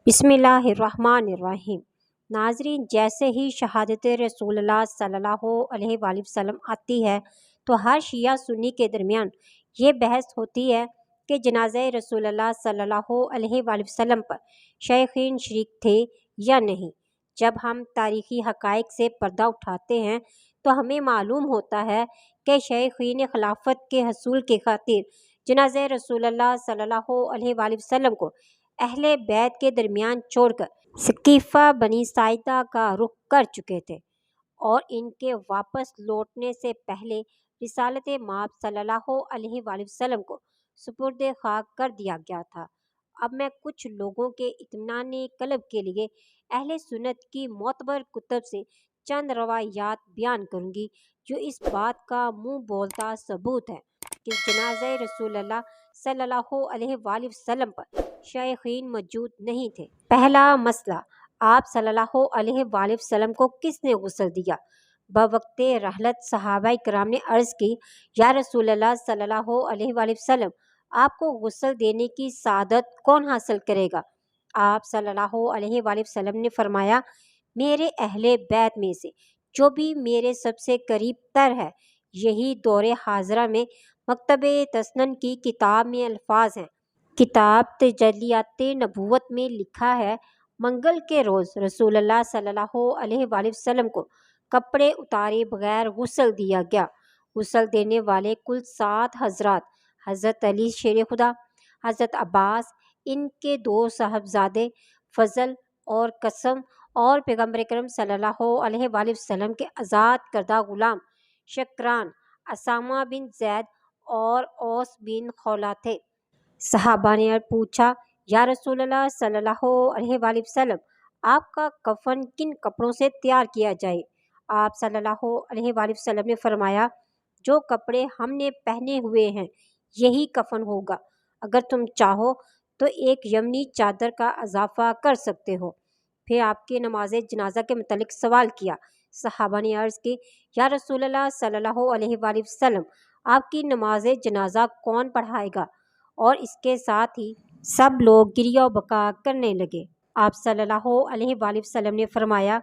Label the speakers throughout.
Speaker 1: بسم اللہ الرحمن الرحیم۔ ناظرین، جیسے ہی شہادت رسول اللہ صلی اللہ علیہ وآلہ وسلم آتی ہے تو ہر شیعہ سنی کے درمیان یہ بحث ہوتی ہے کہ جنازہ رسول اللہ صلی اللہ علیہ وآلہ وسلم پر شیخین شریک تھے یا نہیں۔ جب ہم تاریخی حقائق سے پردہ اٹھاتے ہیں تو ہمیں معلوم ہوتا ہے کہ شیخین خلافت کے حصول کی خاطر جنازہ رسول اللہ صلی اللہ علیہ وآلہ وسلم کو اہل بیت کے درمیان چھوڑ کر ثقیفہ بنی ساعدہ کا رخ کر چکے تھے، اور ان کے واپس لوٹنے سے پہلے رسالت مآب صلی اللہ علیہ وآلہ وسلم کو سپرد خاک کر دیا گیا تھا۔ اب میں کچھ لوگوں کے اطمینان قلب کے لیے اہل سنت کی معتبر کتب سے چند روایات بیان کروں گی جو اس بات کا منہ بولتا ثبوت ہے کہ جنازہ رسول اللہ صلی اللہ علیہ وآلہ وسلم پر شیخین موجود نہیں تھے۔ پہلا مسئلہ، آپ صلی اللہ علیہ وآلہ وسلم کو کس نے غسل دیا؟ بوقت رحلت صحابہ کرام نے عرض کی، یا رسول اللہ صلی اللہ علیہ وآلہ وسلم، آپ کو غسل دینے کی سعادت کون حاصل کرے گا؟ آپ صلی اللہ علیہ وآلہ وسلم نے فرمایا، میرے اہل بیت میں سے جو بھی میرے سب سے قریب تر ہے۔ یہی دور حاضرہ میں مکتب تسنن کی کتاب میں الفاظ ہیں۔ کتاب تجلیات نبوت میں لکھا ہے، منگل کے روز رسول اللہ صلی اللہ علیہ وآلہ وسلم کو کپڑے اتارے بغیر غسل دیا گیا۔ غسل دینے والے کل 7 حضرات، حضرت علی شیر خدا، حضرت عباس، ان کے 2 صاحبزادے فضل اور قسم، اور پیغمبر اکرم صلی اللہ علیہ وآلہ وسلم کے آزاد کردہ غلام شکران، اسامہ بن زید اور اوس بن خولہ تھے۔ صحابہ نے پوچھا، یا رسول اللہ صلی اللہ علیہ وآلہ وسلم، آپ کا کفن کن کپڑوں سے تیار کیا جائے؟ آپ صلی اللہ علیہ وآلہ وسلم نے فرمایا، جو کپڑے ہم نے پہنے ہوئے ہیں یہی کفن ہوگا، اگر تم چاہو تو ایک یمنی چادر کا اضافہ کر سکتے ہو۔ پھر آپ کی نماز جنازہ کے متعلق سوال کیا۔ صحابہ نے عرض کی، یا رسول اللہ صلی اللہ علیہ وآلہ وسلم، آپ کی نماز جنازہ کون پڑھائے گا؟ اور اس کے ساتھ ہی سب لوگ گریہ و بکا کرنے لگے۔ آپ صلی اللہ علیہ وآلہ وسلم نے فرمایا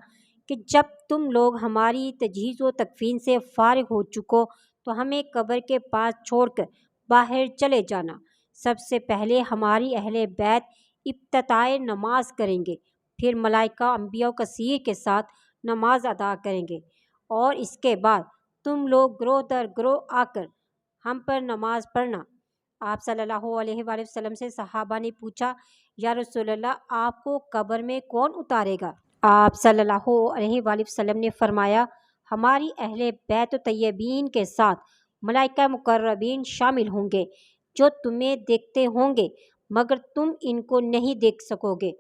Speaker 1: کہ جب تم لوگ ہماری تجہیز و تکفین سے فارغ ہو چکو تو ہمیں قبر کے پاس چھوڑ کر باہر چلے جانا۔ سب سے پہلے ہماری اہل بیت افتتاح نماز کریں گے، پھر ملائکہ انبیاء کثیر کے ساتھ نماز ادا کریں گے، اور اس کے بعد تم لوگ گروہ در گروہ آ کر ہم پر نماز پڑھنا۔ آپ صلی اللہ علیہ وآلہ وسلم سے صحابہ نے پوچھا، یا رسول اللہ، آپ کو قبر میں کون اتارے گا؟ آپ صلی اللہ علیہ وآلہ وسلم نے فرمایا، ہماری اہل بیت طیبین کے ساتھ ملائکہ مقربین شامل ہوں گے جو تمہیں دیکھتے ہوں گے مگر تم ان کو نہیں دیکھ سکو گے۔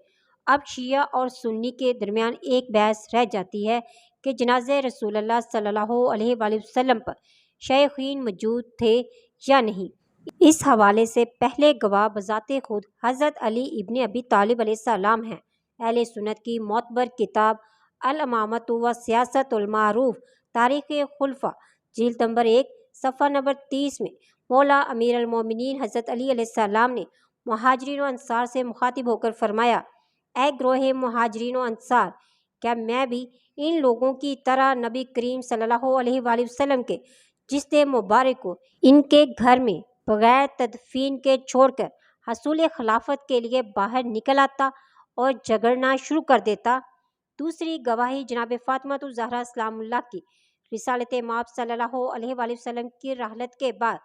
Speaker 1: اب شیعہ اور سنی کے درمیان ایک بحث رہ جاتی ہے کہ جنازہ رسول اللہ صلی اللہ علیہ وآلہ وسلم پر شیخین موجود تھے یا نہیں۔ اس حوالے سے پہلے گواہ بذات خود حضرت علی ابن ابی طالب علیہ السلام ہیں۔ اہل سنت کی معتبر کتاب الامامۃ و سیاست المعروف تاریخ خلفاء جلد نمبر 1 صفحہ نمبر 30 میں مولا امیر المومنین حضرت علی علیہ السلام نے مہاجرین و انصار سے مخاطب ہو کر فرمایا، اے گروہ مہاجرین و انصار، کیا میں بھی ان لوگوں کی طرح نبی کریم صلی اللہ علیہ وآلہ وسلم کے جسد مبارک کو ان کے گھر میں بغیر تدفین کے چھوڑ کر حصول خلافت کے لیے باہر نکل آتا اور جھگڑنا شروع کر دیتا؟ دوسری گواہی جناب فاطمہ الزہرا سلام اللہ کی رسالت مآب صلی اللہ علیہ وآلہ وسلم کی رحلت کے بعد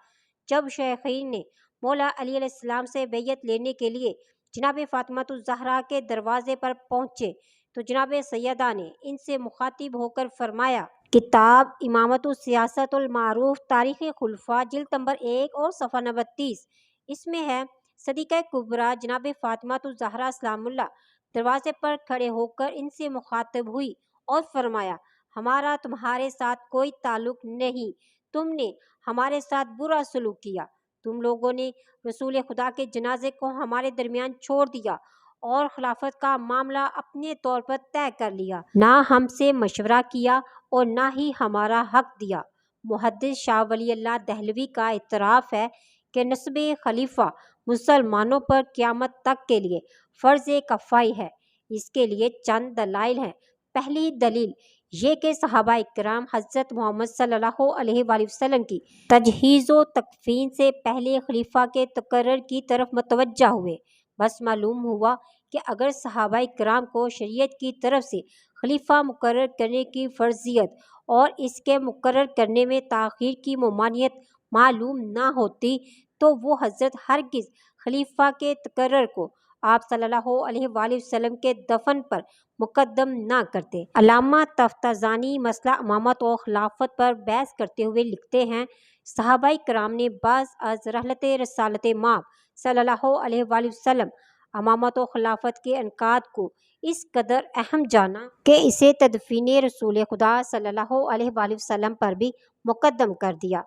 Speaker 1: جب شیخین نے مولا علی علیہ السلام سے بیعت لینے کے لیے جناب فاطمہ الزہرا کے دروازے پر پہنچے تو جناب سیدہ نے ان سے مخاطب ہو کر فرمایا، کتاب امامۃ و سیاست المعروف تاریخ خلفاء جلد نمبر 1 اور صفحہ نمبر 30، اس میں ہے صدیقہ کبریٰ جناب فاطمہ الزہرا سلام اللہ دروازے پر کھڑے ہو کر ان سے مخاطب ہوئی اور فرمایا، ہمارا تمہارے ساتھ کوئی تعلق نہیں، تم نے ہمارے ساتھ برا سلوک کیا، تم لوگوں نے رسول خدا کے جنازے کو ہمارے درمیان چھوڑ دیا اور خلافت کا معاملہ اپنے طور پر طے کر لیا، نہ ہم سے مشورہ کیا اور نہ ہی ہمارا حق دیا۔ محدث شاہ ولی اللہ دہلوی کا اعتراف ہے کہ نسب خلیفہ مسلمانوں پر قیامت تک کے لیے فرض کفائی ہے۔ اس کے لیے چند دلائل ہیں۔ پہلی دلیل یہ کہ صحابہ کرام حضرت محمد صلی اللہ علیہ وآلہ وسلم کی تجہیز و تکفین سے پہلے خلیفہ کے تقرر کی طرف متوجہ ہوئے۔ بس معلوم ہوا کہ اگر صحابہ کرام کو شریعت کی طرف سے خلیفہ مقرر کرنے کی فرضیت اور اس کے مقرر کرنے میں تاخیر کی ممانعت معلوم نہ ہوتی تو وہ حضرت ہرگز خلیفہ کے تقرر کو آپ صلی اللہ علیہ وآلہ وسلم کے دفن پر مقدم نہ کرتے۔ علامہ تفتازانی مسئلہ امامت و خلافت پر بحث کرتے ہوئے لکھتے ہیں، صحابہ کرام نے بعض از رحلت رسالت مآب صلی اللہ علیہ وآلہ وسلم امامت و خلافت کے انعقاد کو اس قدر اہم جانا کہ اسے تدفین رسول خدا صلی اللہ علیہ وآلہ وسلم پر بھی مقدم کر دیا۔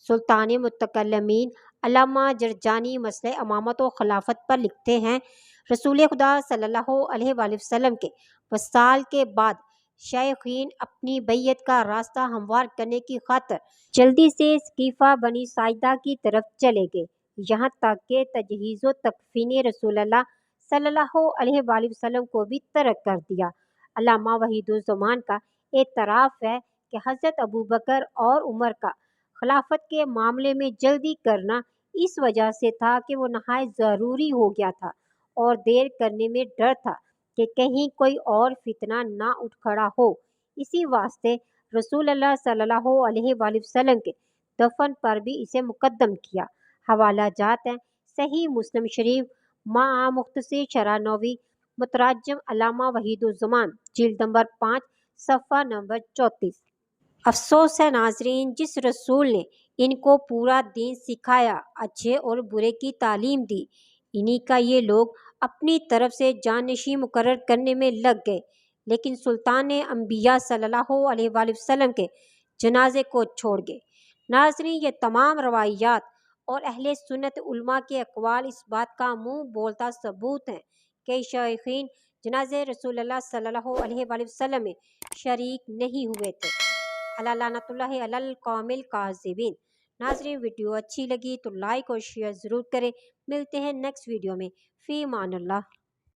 Speaker 1: سلطان متکلمین علامہ جرجانی مسئلہ امامت و خلافت پر لکھتے ہیں، رسول خدا صلی اللہ علیہ وآلہ وسلم کے وصال کے بعد شیخین اپنی بیعت کا راستہ ہموار کرنے کی خاطر جلدی سے سقیفہ بنی ساعدہ کی طرف چلے گئے، یہاں تک کہ تجہیز و تکفین رسول اللہ صلی اللہ علیہ وآلہ وسلم کو بھی ترک کر دیا۔ علامہ وحید الزمان کا اعتراف ہے کہ حضرت ابوبکر اور عمر کا خلافت کے معاملے میں جلدی کرنا اس وجہ سے تھا کہ وہ نہایت ضروری ہو گیا تھا اور دیر کرنے میں ڈر تھا کہ کہیں کوئی اور فتنہ نہ اٹھ کھڑا ہو۔ اسی واسطے رسول اللہ صلی اللہ علیہ وآلہ وسلم کے دفن پر بھی اسے مقدم کیا۔ حوالہ جات ہیں، صحیح مسلم شریف مع مختصر شرح نووی مترجم علامہ وحید الزمان جلد نمبر 5 صفحہ نمبر 34۔ افسوس ہے ناظرین، جس رسول نے ان کو پورا دین سکھایا، اچھے اور برے کی تعلیم دی، انہی کا یہ لوگ اپنی طرف سے جانشین مقرر کرنے میں لگ گئے، لیکن سلطان انبیاء صلی اللہ علیہ وآلہ وسلم کے جنازے کو چھوڑ گئے۔ ناظرین، یہ تمام روایات اور اہل سنت علماء کے اقوال اس بات کا منہ بولتا ثبوت ہیں کہ شیخین جنازے رسول اللہ صلی اللہ علیہ وآلہ وسلم میں شریک نہیں ہوئے تھے۔ الا لعنۃ اللہ علی القوم الکاذبین۔ ناظرین، ویڈیو اچھی لگی تو لائک اور شیئر ضرور کریں۔ ملتے ہیں نیکسٹ ویڈیو میں۔ فی امان اللہ۔